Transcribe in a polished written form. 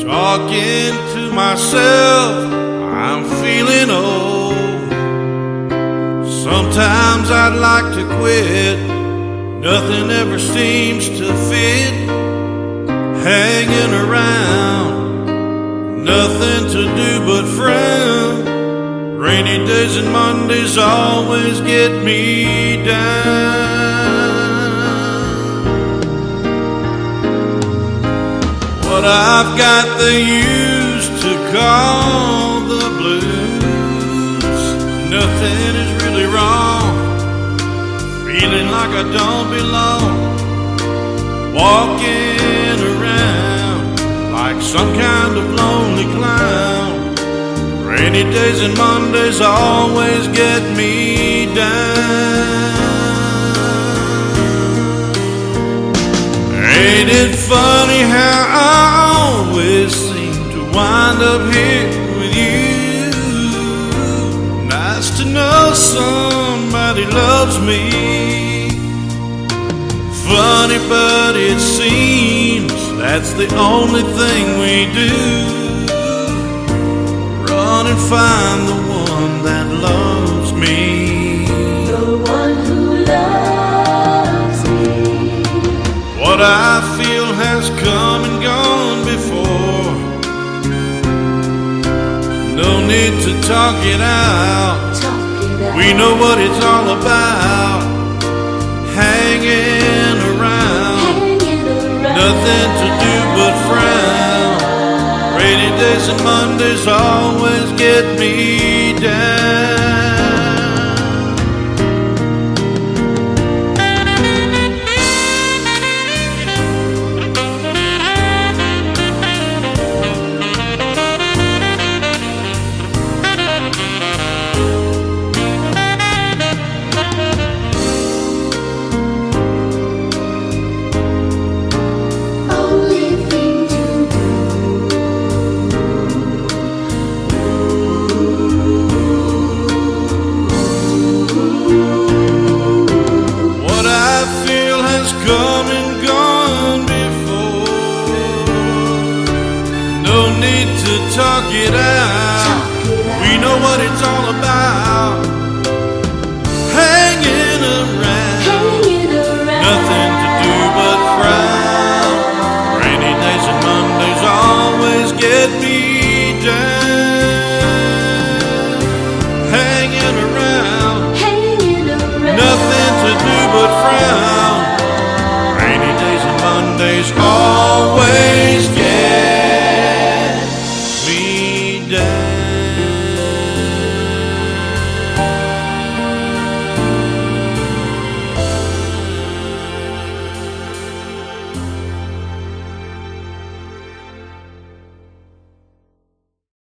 Talking to myself, I'm feeling old. Sometimes I'd like to quit, nothing ever seems to fit. Hanging around, nothing to do but frown. Rainy days and Mondays always get me down. What I've got they used to call the blues. Nothing is really wrong, feeling like I don't belong. Walking around like some kind of lonely clown. Rainy days and Mondays always get me down. Ain't it funny how I always seem to wind up here with you? Nice to know somebody loves me. Funny, but it seems that's the only thing we do. Run and find the one that loves me. The one who loves me. What I feel has come and gone before. No need to talk it out. We know what it's all about. Hanging around, nothing to do but frown. Rainy days and Mondays always get me down. Come and gone before. No need to talk it out. We know what it's all about.